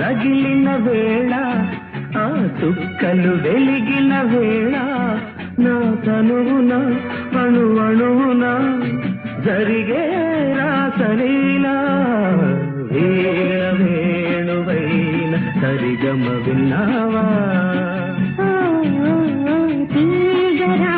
రగిలిన వేళ ఆ చుక్కలు వెలిగిన వేళ నా తనువున అణువణువున జరిగే రాసలీలా వీణ వేణువైన సరిగమ విన్నావా తీగరా